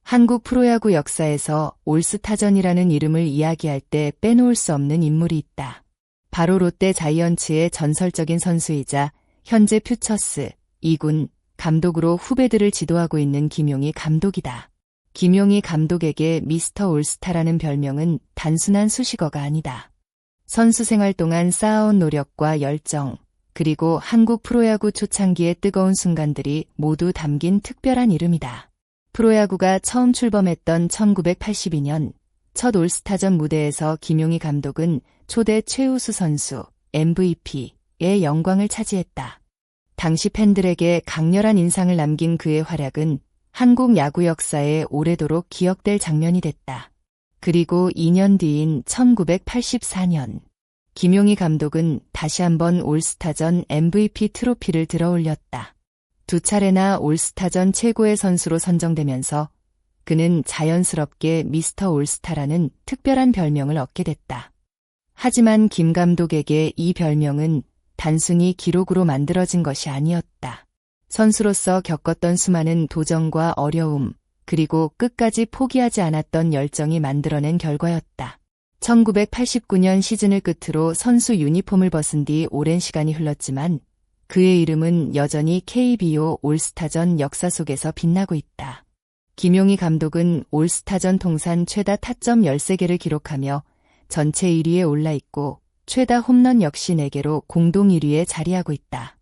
한국 프로야구 역사에서 올스타전이라는 이름을 이야기할 때 빼놓을 수 없는 인물이 있다. 바로 롯데 자이언츠의 전설적인 선수이자 현재 퓨처스 2군 감독으로 후배들을 지도하고 있는 김용희 감독이다. 김용희 감독에게 미스터 올스타라는 별명은 단순한 수식어가 아니다. 선수 생활 동안 쌓아온 노력과 열정, 그리고 한국 프로야구 초창기의 뜨거운 순간들이 모두 담긴 특별한 이름이다. 프로야구가 처음 출범했던 1982년 첫 올스타전 무대에서 김용희 감독은 초대 최우수 선수 MVP의 영광을 차지했다. 당시 팬들에게 강렬한 인상을 남긴 그의 활약은 한국 야구 역사에 오래도록 기억될 장면이 됐다. 그리고 2년 뒤인 1984년 김용희 감독은 다시 한번 올스타전 MVP 트로피를 들어올렸다. 두 차례나 올스타전 최고의 선수로 선정되면서 그는 자연스럽게 미스터 올스타라는 특별한 별명을 얻게 됐다. 하지만 김 감독에게 이 별명은 단순히 기록으로 만들어진 것이 아니었다. 선수로서 겪었던 수많은 도전과 어려움, 그리고 끝까지 포기하지 않았던 열정이 만들어낸 결과였다. 1989년 시즌을 끝으로 선수 유니폼을 벗은 뒤 오랜 시간이 흘렀지만 그의 이름은 여전히 KBO 올스타전 역사 속에서 빛나고 있다. 김용희 감독은 올스타전 통산 최다 타점 13개를 기록하며 전체 1위에 올라있고 최다 홈런 역시 4개로 공동 1위에 자리하고 있다.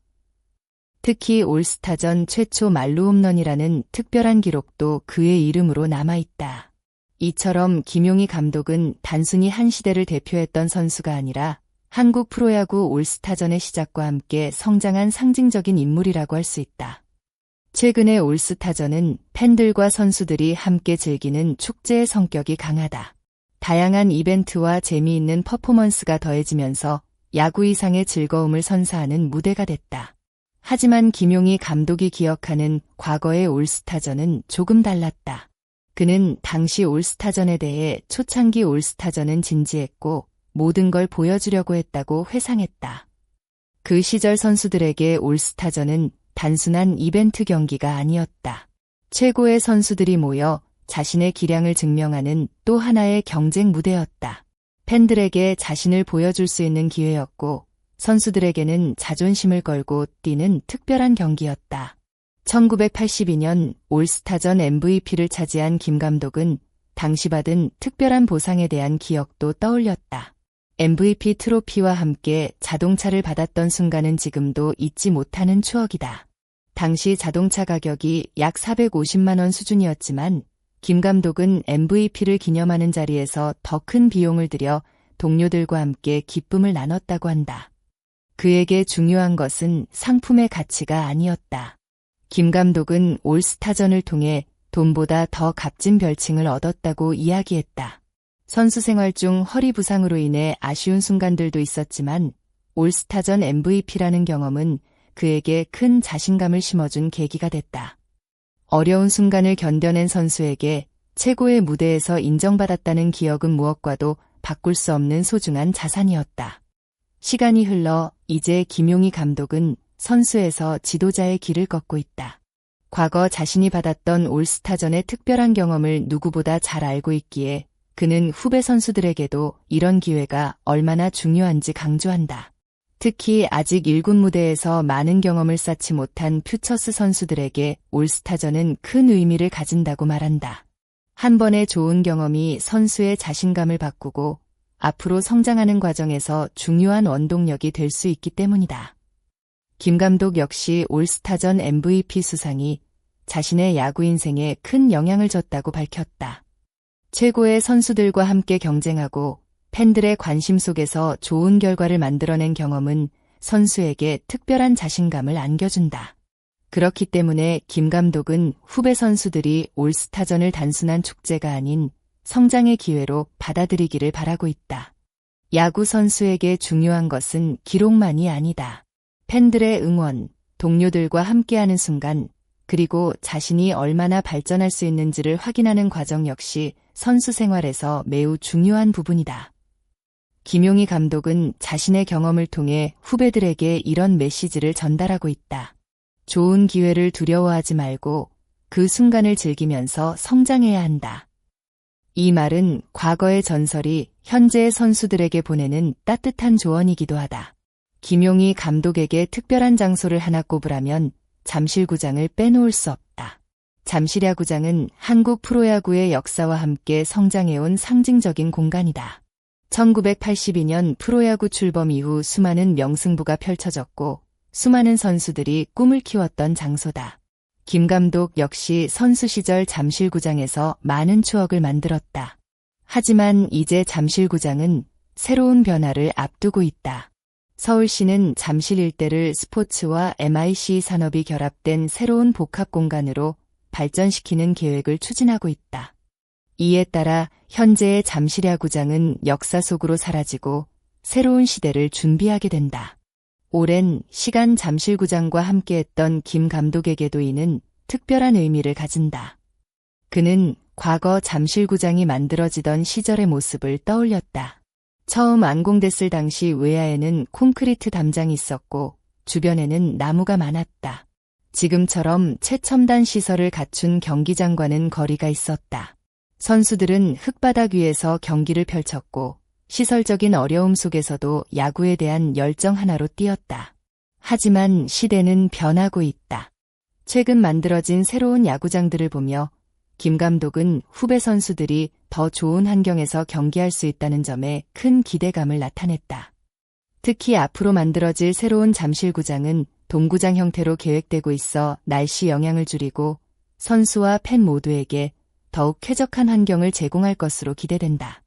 특히 올스타전 최초 만루 홈런이라는 특별한 기록도 그의 이름으로 남아있다. 이처럼 김용희 감독은 단순히 한 시대를 대표했던 선수가 아니라 한국 프로야구 올스타전의 시작과 함께 성장한 상징적인 인물이라고 할 수 있다. 최근의 올스타전은 팬들과 선수들이 함께 즐기는 축제의 성격이 강하다. 다양한 이벤트와 재미있는 퍼포먼스가 더해지면서 야구 이상의 즐거움을 선사하는 무대가 됐다. 하지만 김용희 감독이 기억하는 과거의 올스타전은 조금 달랐다. 그는 당시 올스타전에 대해 초창기 올스타전은 진지했고 모든 걸 보여주려고 했다고 회상했다. 그 시절 선수들에게 올스타전은 단순한 이벤트 경기가 아니었다. 최고의 선수들이 모여 자신의 기량을 증명하는 또 하나의 경쟁 무대였다. 팬들에게 자신을 보여줄 수 있는 기회였고 선수들에게는 자존심을 걸고 뛰는 특별한 경기였다. 1982년 올스타전 MVP를 차지한 김 감독은 당시 받은 특별한 보상에 대한 기억도 떠올렸다. MVP 트로피와 함께 자동차를 받았던 순간은 지금도 잊지 못하는 추억이다. 당시 자동차 가격이 약 450만 원 수준이었지만 김 감독은 MVP를 기념하는 자리에서 더 큰 비용을 들여 동료들과 함께 기쁨을 나눴다고 한다. 그에게 중요한 것은 상품의 가치가 아니었다. 김 감독은 올스타전을 통해 돈보다 더 값진 별칭을 얻었다고 이야기했다. 선수 생활 중 허리 부상으로 인해 아쉬운 순간들도 있었지만 올스타전 MVP라는 경험은 그에게 큰 자신감을 심어준 계기가 됐다. 어려운 순간을 견뎌낸 선수에게 최고의 무대에서 인정받았다는 기억은 무엇과도 바꿀 수 없는 소중한 자산이었다. 시간이 흘러 이제 김용희 감독은 선수에서 지도자의 길을 걷고 있다. 과거 자신이 받았던 올스타전의 특별한 경험을 누구보다 잘 알고 있기에 그는 후배 선수들에게도 이런 기회가 얼마나 중요한지 강조한다. 특히 아직 1군 무대에서 많은 경험을 쌓지 못한 퓨처스 선수들에게 올스타전은 큰 의미를 가진다고 말한다. 한 번의 좋은 경험이 선수의 자신감을 바꾸고 앞으로 성장하는 과정에서 중요한 원동력이 될 수 있기 때문이다. 김 감독 역시 올스타전 MVP 수상이 자신의 야구 인생에 큰 영향을 줬다고 밝혔다. 최고의 선수들과 함께 경쟁하고 팬들의 관심 속에서 좋은 결과를 만들어낸 경험은 선수에게 특별한 자신감을 안겨준다. 그렇기 때문에 김 감독은 후배 선수들이 올스타전을 단순한 축제가 아닌 성장의 기회로 받아들이기를 바라고 있다. 야구 선수에게 중요한 것은 기록만이 아니다. 팬들의 응원, 동료들과 함께하는 순간, 그리고 자신이 얼마나 발전할 수 있는지를 확인하는 과정 역시 선수 생활에서 매우 중요한 부분이다. 김용희 감독은 자신의 경험을 통해 후배들에게 이런 메시지를 전달하고 있다. 좋은 기회를 두려워하지 말고 그 순간을 즐기면서 성장해야 한다. 이 말은 과거의 전설이 현재의 선수들에게 보내는 따뜻한 조언이기도 하다. 김용희 감독에게 특별한 장소를 하나 꼽으라면 잠실구장을 빼놓을 수 없다. 잠실야구장은 한국 프로야구의 역사와 함께 성장해온 상징적인 공간이다. 1982년 프로야구 출범 이후 수많은 명승부가 펼쳐졌고 수많은 선수들이 꿈을 키웠던 장소다. 김 감독 역시 선수 시절 잠실구장에서 많은 추억을 만들었다. 하지만 이제 잠실구장은 새로운 변화를 앞두고 있다. 서울시는 잠실 일대를 스포츠와 MIC 산업이 결합된 새로운 복합 공간으로 발전시키는 계획을 추진하고 있다. 이에 따라 현재의 잠실야구장은 역사 속으로 사라지고 새로운 시대를 준비하게 된다. 오랜 시간 잠실구장과 함께했던 김 감독에게도 이는 특별한 의미를 가진다. 그는 과거 잠실구장이 만들어지던 시절의 모습을 떠올렸다. 처음 완공됐을 당시 외야에는 콘크리트 담장이 있었고 주변에는 나무가 많았다. 지금처럼 최첨단 시설을 갖춘 경기장과는 거리가 있었다. 선수들은 흙바닥 위에서 경기를 펼쳤고 시설적인 어려움 속에서도 야구에 대한 열정 하나로 뛰었다. 하지만 시대는 변하고 있다. 최근 만들어진 새로운 야구장들을 보며 김 감독은 후배 선수들이 더 좋은 환경에서 경기할 수 있다는 점에 큰 기대감을 나타냈다. 특히 앞으로 만들어질 새로운 잠실구장은 동구장 형태로 계획되고 있어 날씨 영향을 줄이고 선수와 팬 모두에게 더욱 쾌적한 환경을 제공할 것으로 기대된다.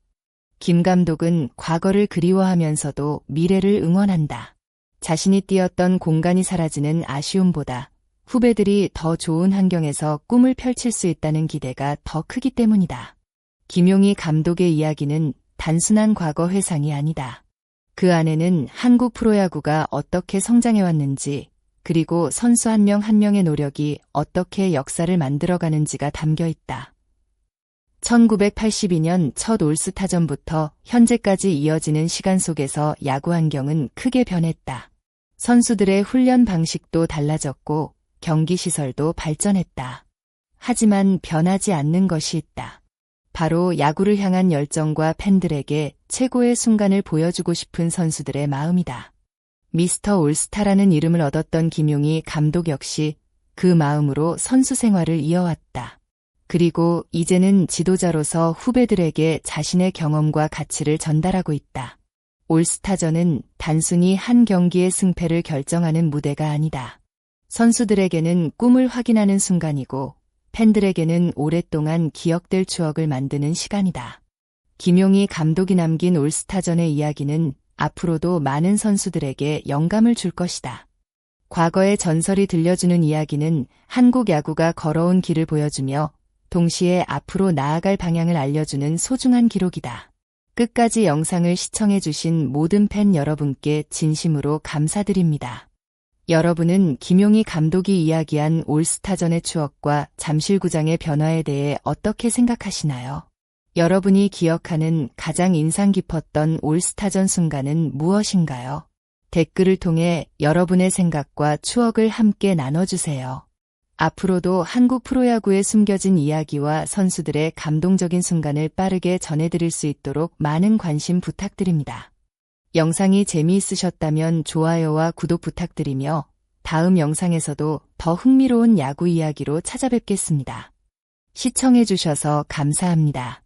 김 감독은 과거를 그리워하면서도 미래를 응원한다. 자신이 뛰었던 공간이 사라지는 아쉬움보다 후배들이 더 좋은 환경에서 꿈을 펼칠 수 있다는 기대가 더 크기 때문이다. 김용희 감독의 이야기는 단순한 과거 회상이 아니다. 그 안에는 한국 프로야구가 어떻게 성장해왔는지, 그리고 선수 한 명 한 명의 노력이 어떻게 역사를 만들어가는지가 담겨 있다. 1982년 첫 올스타전부터 현재까지 이어지는 시간 속에서 야구 환경은 크게 변했다. 선수들의 훈련 방식도 달라졌고 경기 시설도 발전했다. 하지만 변하지 않는 것이 있다. 바로 야구를 향한 열정과 팬들에게 최고의 순간을 보여주고 싶은 선수들의 마음이다. 미스터 올스타라는 이름을 얻었던 김용희 감독 역시 그 마음으로 선수 생활을 이어왔다. 그리고 이제는 지도자로서 후배들에게 자신의 경험과 가치를 전달하고 있다. 올스타전은 단순히 한 경기의 승패를 결정하는 무대가 아니다. 선수들에게는 꿈을 확인하는 순간이고 팬들에게는 오랫동안 기억될 추억을 만드는 시간이다. 김용희 감독이 남긴 올스타전의 이야기는 앞으로도 많은 선수들에게 영감을 줄 것이다. 과거의 전설이 들려주는 이야기는 한국 야구가 걸어온 길을 보여주며 동시에 앞으로 나아갈 방향을 알려주는 소중한 기록이다. 끝까지 영상을 시청해주신 모든 팬 여러분께 진심으로 감사드립니다. 여러분은 김용희 감독이 이야기한 올스타전의 추억과 잠실구장의 변화에 대해 어떻게 생각하시나요? 여러분이 기억하는 가장 인상 깊었던 올스타전 순간은 무엇인가요? 댓글을 통해 여러분의 생각과 추억을 함께 나눠주세요. 앞으로도 한국 프로야구의 숨겨진 이야기와 선수들의 감동적인 순간을 빠르게 전해드릴 수 있도록 많은 관심 부탁드립니다. 영상이 재미있으셨다면 좋아요와 구독 부탁드리며 다음 영상에서도 더 흥미로운 야구 이야기로 찾아뵙겠습니다. 시청해주셔서 감사합니다.